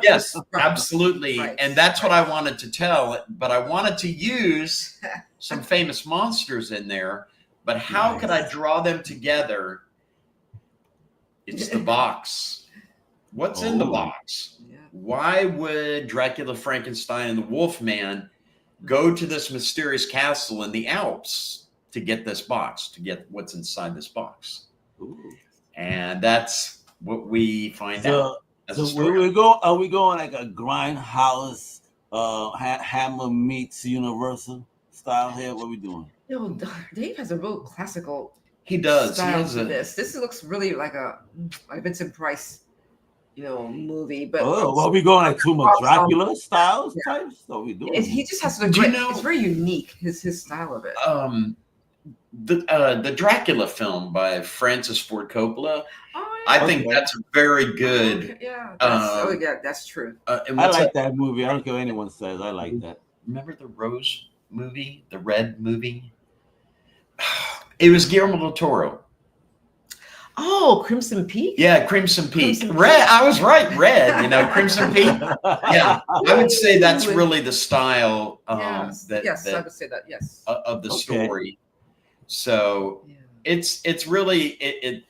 Yes, absolutely. Right. And that's what I wanted to tell. But I wanted to use some famous monsters in there. But how could I draw them together? It's the box. What's in the box? Yeah. Why would Dracula, Frankenstein, and the Wolfman go to this mysterious castle in the Alps to get this box, to get what's inside this box? Ooh. And that's what we find out. So are we going like a grindhouse Hammer meets Universal style here? What are we doing? Dave has a real classical He does. style to this. This looks really like a Vincent Price, movie. But are we going like too much Dracula styles types? What are we doing? He just has a great. It's very unique. His style of it. The Dracula film by Francis Ford Coppola. Oh, I think that's very good. Yeah, that's true. And I like that movie. I don't care what anyone says. I like that. Remember the Rose movie, the Red movie? It was Guillermo del Toro. Oh, Crimson Peak? Yeah, Crimson Peak. Red. I was right. Red. Crimson Peak. Yeah, I would say that's really the style. Yes, I would say that. Yes. Of the story. So it's really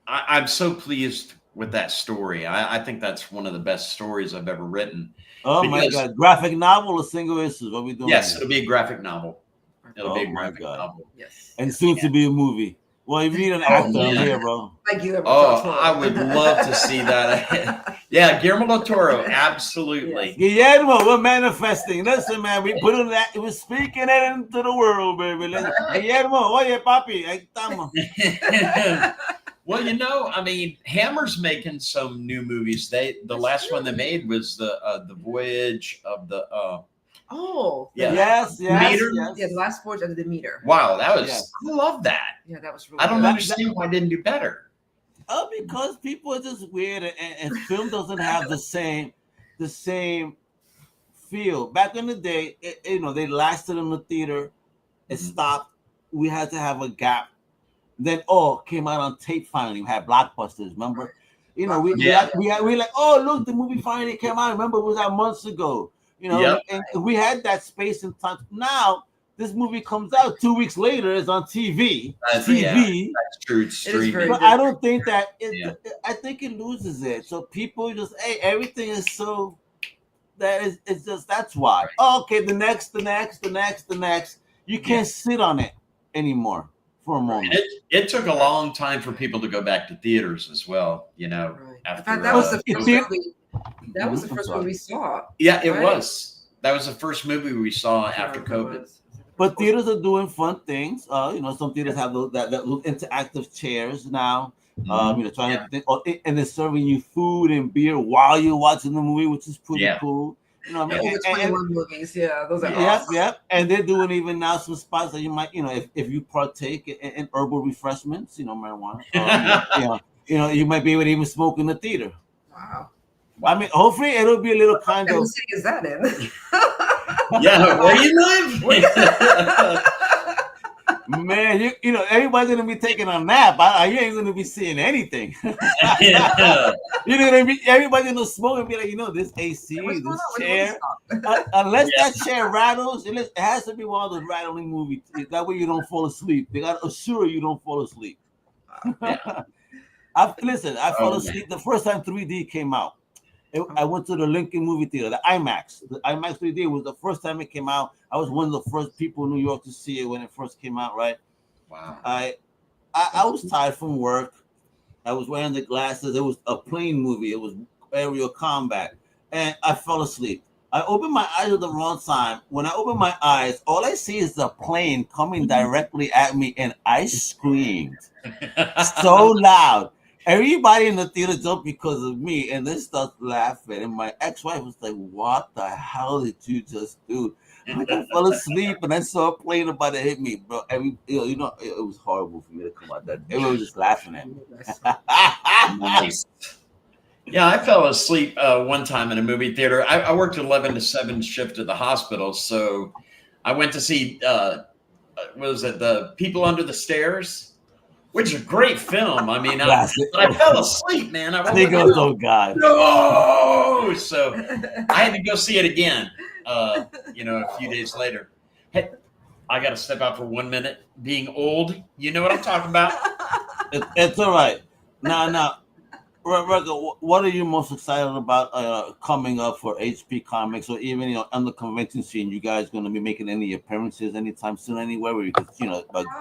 I'm so pleased with that story. I think that's one of the best stories I've ever written. Oh my God! Graphic novel or single issues? What are we doing? Yes, it'll be a graphic novel. It'll be a graphic novel. Yes. And soon to be a movie. Well, if you need an actor, I'm here, bro. Thank you. I would love to see that. Yeah, Guillermo del Toro, absolutely. Yes. Guillermo, we're manifesting. Listen, man, we put in that. We're speaking it into the world, baby. Guillermo, oye, papi, ahí estamos. Well, I mean, Hammer's making some new movies. The last one they made was the Voyage of the. Yes. Yeah, the last Voyage of the Meter. Wow, that was. I love that. Yeah, that was really. I don't understand why I didn't do better. Because people are just weird, and film doesn't have the same feel. Back in the day, they lasted in the theater. It stopped. We had to have a gap. Then came out on tape finally. We had blockbusters. Remember? We like, oh look, the movie finally came out. Remember, it was out months ago. And we had that space and time. Now this movie comes out 2 weeks later. It's on TV. That's true. It's streaming. But I don't think that. I think it loses it. So people just, everything is so it's just that's why. Okay, the next. You can't sit on it anymore for a moment. It took a long time for people to go back to theaters as well. After that was the first movie. That was the first movie we saw. Yeah, it was. That was the first movie we saw after COVID. But theaters are doing fun things. Some theaters have those interactive chairs now. Trying to think, and they're serving you food and beer while you're watching the movie, which is pretty cool. Over 21 movies, those are awesome. Yep. And they're doing even now some spots that you might, if you partake in herbal refreshments, marijuana, you might be able to even smoke in the theater. Wow. I mean, hopefully it'll be a little kind of. What city is that in? Yeah, where you live? Man, everybody's gonna be taking a nap. You ain't gonna be seeing anything. Everybody's gonna smoke and be like, this AC, this chair. Unless that chair rattles, it has to be one of those rattling movies. That way you don't fall asleep. They gotta assure you don't fall asleep. I fell asleep the first time 3D came out. I went to the Lincoln movie theater, the IMAX. The IMAX 3D was the first time it came out. I was one of the first people in New York to see it when it first came out, right? Wow. I was tired from work. I was wearing the glasses. It was a plane movie. It was aerial combat. And I fell asleep. I opened my eyes at the wrong time. When I opened my eyes, all I see is the plane coming directly at me, and I screamed so loud. Everybody in the theater jumped because of me, and they started laughing. And my ex-wife was like, "What the hell did you just do?" I fell asleep, and I saw a plane about to hit me, bro. It was horrible for me to come out that. Everyone was just laughing at me. Nice. Yeah, I fell asleep one time in a movie theater. I worked 11 to 7 shift at the hospital, so I went to see The People Under the Stairs. Which is a great film. I mean, I fell asleep, man. Oh God! No, so I had to go see it again. A few days later. Hey, I got to step out for 1 minute. Being old, you know what I'm talking about. It's all right. Now, Rebecca, what are you most excited about coming up for HP Comics, or even on the convention scene? You guys going to be making any appearances anytime soon, anywhere where you could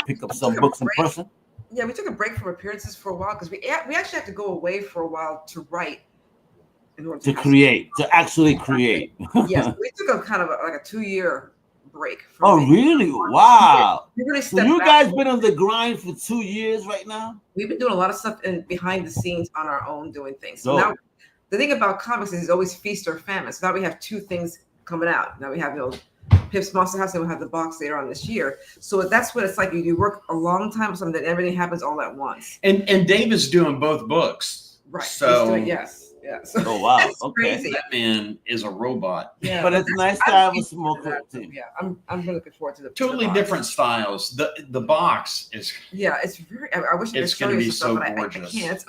pick up some books in person? Yeah, we took a break from appearances for a while because we actually had to go away for a while to write in order to actually create. Yes, we took a kind of a 2-year break. Really? Wow. We really so you guys been on the grind for 2 years right now? We've been doing a lot of stuff behind the scenes on our own, doing things. So now the thing about comics is it's always feast or famine. So now we have 2 things coming out. Now we have Pip's Monster House, and we'll have the box later on this year. So that's what it's like. You work a long time, something that everything happens all at once. And Dave is doing both books. Right. So yes. Oh wow. Okay. Crazy. That man is a robot. Yeah. But it's nice to have a small team. Yeah. I'm really looking forward to the totally different styles. The box is it's very I wish I could show you some stuff, but I can't.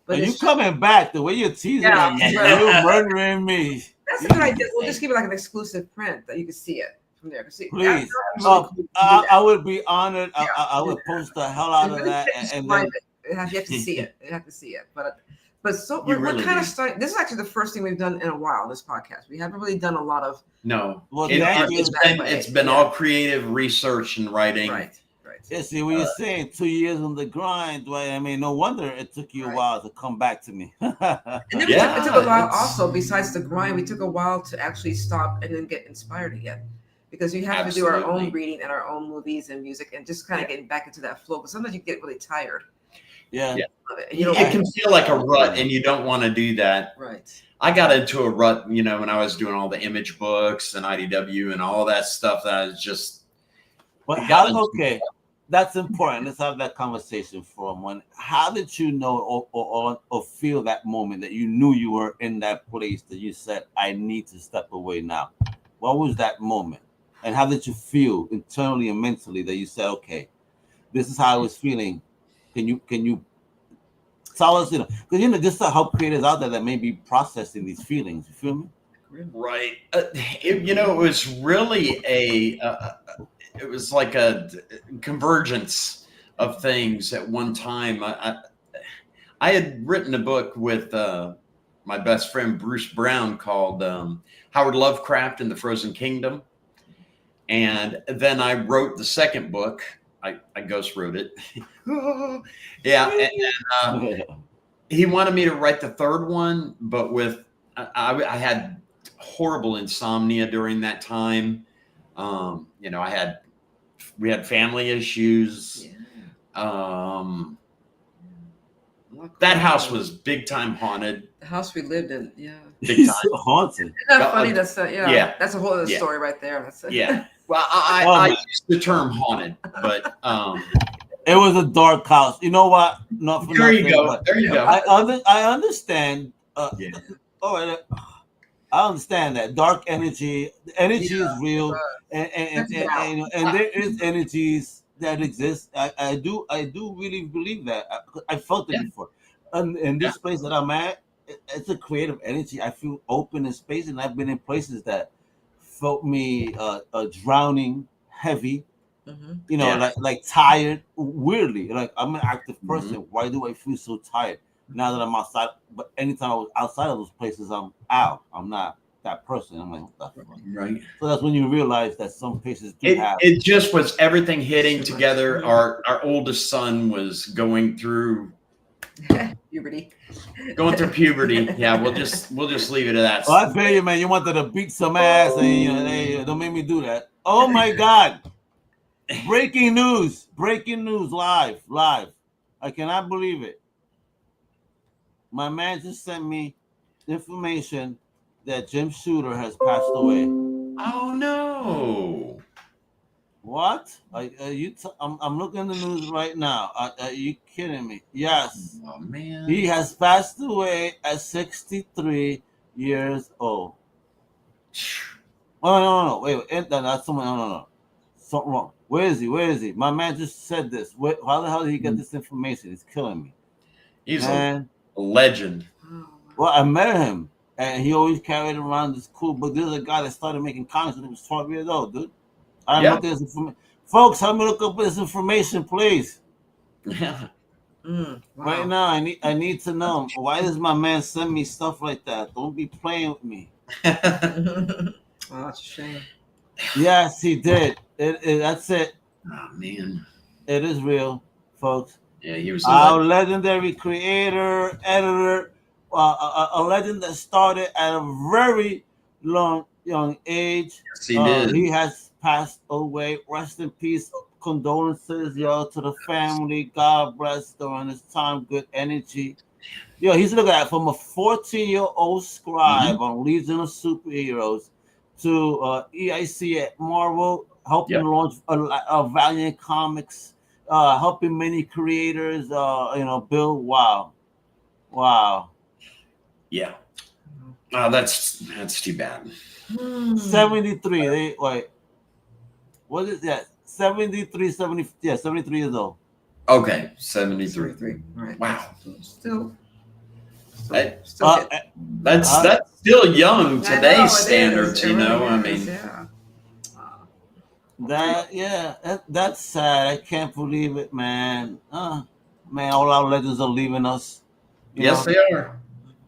But you coming back the way you're teasing me. You're murdering me. That's a good idea. We'll just give it like an exclusive print that you can see it from there. Please. I would be honored. I would post the hell out of that. And then you have to see it. You have to see it. But so we're kind of starting. This is actually the first thing we've done in a while. This podcast. We haven't really done a lot of. No. Well, it's been all creative research and writing. Right. Yeah, see what you're saying. 2 years on the grind, Dwight. I mean, no wonder it took you a while to come back to me. And then it took a while also, besides the grind, we took a while to actually stop and then get inspired again. Because we have to do our own reading and our own movies and music and just kind of getting back into that flow. But sometimes you get really tired. Yeah. It can feel like a rut and you don't want to do that. Right. I got into a rut, when I was doing all the image books and IDW and all that stuff that I was just. But okay. That's important. Let's have that conversation for a moment. How did you know or feel that moment that you knew you were in that place that you said, I need to step away now? What was that moment? And how did you feel internally and mentally that you said, okay, this is how I was feeling? Can you tell us, because just to help creators out there that may be processing these feelings, you feel me? Right. It was really it was like a convergence of things at one time. I had written a book with my best friend Bruce Brown called Howard Lovecraft and the Frozen Kingdom. And then I wrote the second book. I ghost wrote it. Yeah. And he wanted me to write the third one, but with I had horrible insomnia during that time. You know, we had family issues. Yeah. That house was big time haunted. The house we lived in, yeah. Big time haunted. Isn't that funny? That's yeah. That's a whole other story right there. That's yeah. Well, I use the term haunted, but it was a dark house. You know what? Not for there nothing, you go. There you go. I understand. Yeah. I understand that dark energy. The energy is real, and there is energies that exist. I do really believe that. I felt it before. And in this place that I'm at, it's a creative energy. I feel open in space, and I've been in places that felt me drowning, heavy. Mm-hmm. You know, like tired. Weirdly, like I'm an active person. Mm-hmm. Why do I feel so tired now that I'm outside? But anytime I was outside of those places, I'm out. I'm not that person. I'm like, what the fuck? Right. So that's when you realize that some places do have. It just was everything hitting together. Our oldest son was going through puberty. Going through puberty. Yeah, we'll just leave it at that. Well, I feel you, man. You wanted to beat some ass, and hey, don't make me do that. Oh my God! Breaking news! Live! I cannot believe it. My man just sent me information that Jim Shooter has passed away. Oh no! What? I'm looking at the news right now. Are you kidding me? Yes. Oh man. He has passed away at 63 years old. Oh no! Wait. That's someone. No. Something wrong. Where is he? My man just said this. How the hell did he get this information? It's killing me. He's a legend. Well, I met him, and he always carried around this cool book. This is a guy that started making comics when he was 12 years old, dude. I don't know this information. Folks, help me look up this information, please. Yeah. Wow. Right now, I need to know. Why does my man send me stuff like that? Don't be playing with me. Oh, that's a shame. Yes, he did. That's it. Oh man, it is real, folks. Yeah, he was our legendary creator, editor, a legend that started at a very young age. Yes, he did. He has passed away. Rest in peace. Condolences, to the family. God bless during this time. Good energy. He's looking at from a 14-year-old scribe on Legion of Superheroes to EIC at Marvel, helping launch a Valiant Comics, helping many creators, build. Wow. Yeah. That's too bad. 73. What is that? 73, 70. Yeah, 73 years old. Okay, 73. Right. Wow. Still that's still young today's standards, I mean. That's sad. I can't believe it, man. Man, all our legends are leaving us. Yes, they are.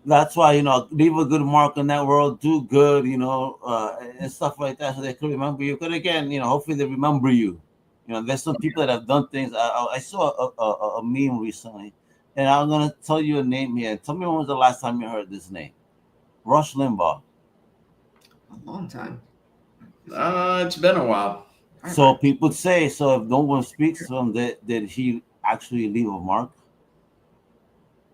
That's why, leave a good mark on that world, do good, and stuff like that, so they can remember you. But again, hopefully they remember you. There's some people that have done things. I saw a meme recently, and I'm gonna tell you a name here. Tell me when was the last time you heard this name? Rush Limbaugh. A long time. It's been a while. So people say, if no one speaks to him, did he actually leave a mark?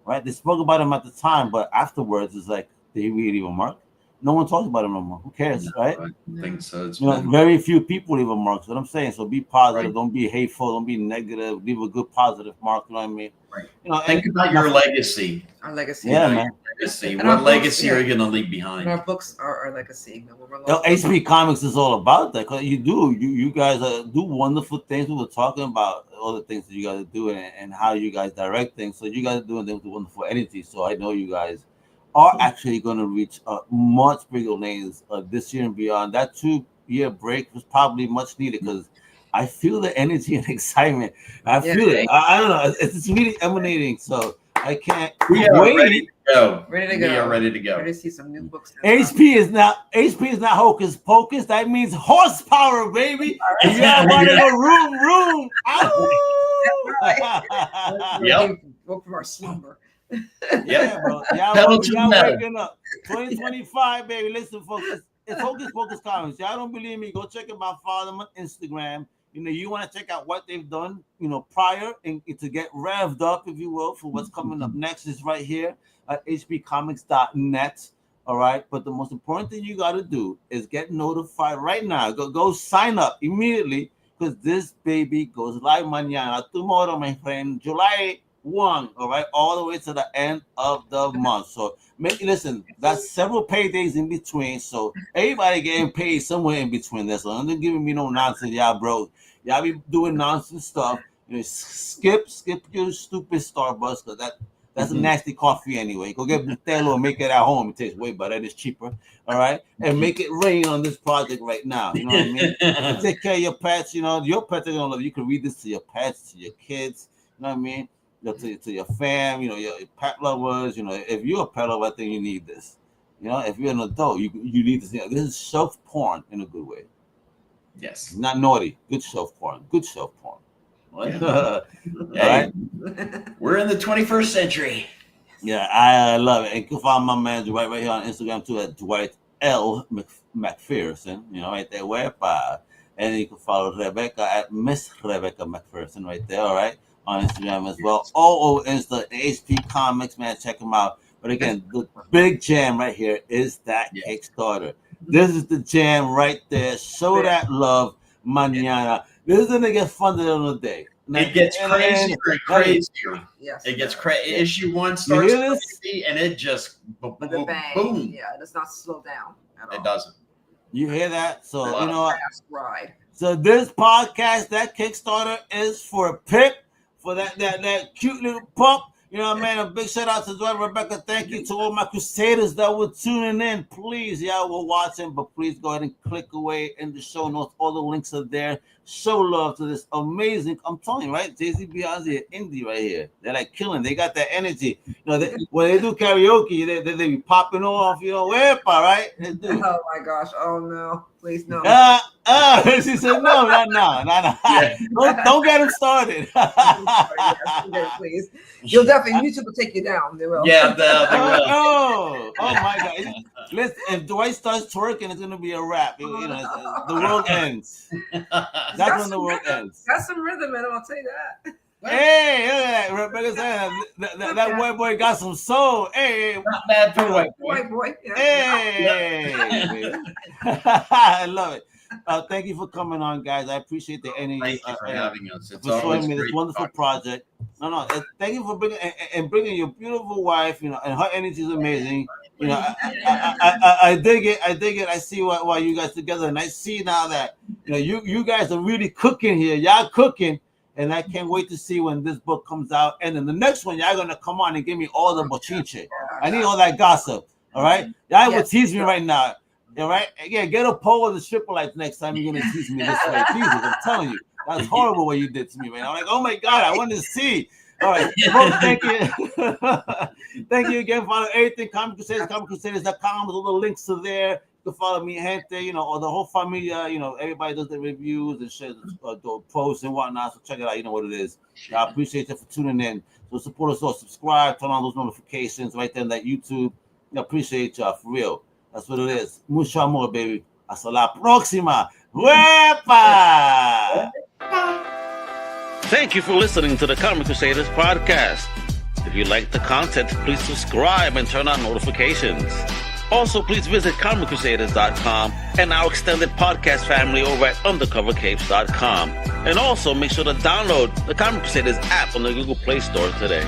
Right? They spoke about him at the time, but afterwards, it's like, did he really leave a mark? No one talks about him no more. Who cares, right? I think so. Very few people leave a mark. That's what I'm saying. So be positive. Right. Don't be hateful. Don't be negative. Leave a good, positive mark. You know what I mean? Right. Think about your legacy. Our legacy. Yeah, man. Legacy. What legacy are you going to leave behind? And our books are our legacy. HP Comics is all about that. Cause you guys do wonderful things. We were talking about all the things that you guys are doing and how you guys direct things. So you guys are doing things with wonderful energy. So I know you guys are actually going to reach much bigger lanes this year and beyond. That 2-year break was probably much needed because I feel the energy and excitement. I feel it. I don't know. It's really emanating. So I can't wait. go. Ready to go. We are ready to go. Ready to see some new books. HP is not Hocus Pocus. That means horsepower, baby. You gotta want to go room. Yep. Woke from our slumber. Yeah, bro. Y'all waking up. 2025, baby. Listen, folks. It's Hocus Pocus Comics. Y'all don't believe me? Go check them out. Follow them on Instagram. You want to check out what they've done, prior and to get revved up, if you will, for what's coming up next is right here at hpcomics.net. All right. But the most important thing you got to do is get notified right now. Go sign up immediately because this baby goes live mañana, tomorrow, my friend, July 1, all right, all the way to the end of the month. So listen, that's several paydays in between. So everybody getting paid somewhere in between there. So I'm not giving me no nonsense, y'all, bro. Y'all be doing nonsense stuff. Skip your stupid Starbucks because that's a nasty coffee anyway. Go get Bustelo and make it at home. It tastes way better. It's cheaper. All right. And make it rain on this project right now. You know what I mean? And take care of your pets. Your pets are gonna love you. You can read this to your pets, to your kids. You know what I mean? To your fam, your pet lovers. If you're a pet lover, I think you need this. If you're an adult, you need this. This is shelf porn in a good way. Yes. Not naughty. Good shelf porn. Good shelf porn. Yeah. Right? We're in the 21st century. Yeah, I love it. And you can follow my man Dwight right here on Instagram too at Dwight L. MacPherson. Right there. And you can follow Rebecca at Miss Rebecca MacPherson right there. All right. On Instagram as well. Insta, HP Comics, man. Check them out. But again, the big jam right here is that Kickstarter. This is the jam right there. Show that love, mañana. This is gonna get funded on the day. It gets crazier and crazier. Yes, it gets crazy. Issue 1 starts crazy, and it just boom. Yeah, it does not slow down at all. It doesn't. You hear that? So fast ride. So this podcast, that Kickstarter is for a pick. For that cute little pup, man, a big shout out to Dwight Rebecca. Thank you to all my Crusaders that were tuning in. Please, y'all were watching, but please go ahead and click away in the show notes. All the links are there. Show love to this amazing, I'm telling you, right? Jay-Z, Beyonce, Indie right here. They're like killing. They got that energy. When they do karaoke, they be popping off, right? They do. Oh my gosh. Oh no. Please no. She said no. Yeah. Don't get him started. Yes, please. You'll definitely, YouTube will take you down. They will. Yeah, they will. Oh my God. Listen, if Dwight starts twerking, it's gonna be a wrap. The world ends. That's when the world ends. Got some rhythm in him, I'll tell you that. Hey, look at that. Rebecca said that white boy got some soul. Hey, not bad for white boy. White boy. Yeah. Hey, I love it. Thank you for coming on, guys. I appreciate the energy. Thank you for having us. It's for showing me this wonderful project. No. Thank you for bringing your beautiful wife. And her energy is amazing. I dig it. I see why you guys together, and I see now that you guys are really cooking here. Y'all cooking. And I can't wait to see when this book comes out. And then the next one, y'all gonna come on and give me all the bochinche. I need all that gossip. All right, y'all will tease me right now. All right, yeah, get a Poe of the stripper lights next time you're gonna tease me this way. Jesus, I'm telling you, that's horrible what you did to me, man. I'm like, oh my God, I want to see. All right, folks, thank you. Thank you again. Follow everything Comic Crusaders, comiccrusaders.com. All the links are there. You can follow me, gente, or the whole familia. Everybody does the reviews and shares the posts and whatnot. So check it out. You know what it is. I appreciate you for tuning in. So support us all. Subscribe. Turn on those notifications right there on that YouTube. I appreciate y'all for real. That's what it is. Mucho amor, baby. Hasta la próxima. ¡Huepa! Thank you for listening to the Comic Crusaders podcast. If you like the content, please subscribe and turn on notifications. Also, please visit comiccrusaders.shop and our extended podcast family over at undercovercapes.com. And also, make sure to download the Comic Crusaders app on the Google Play Store today.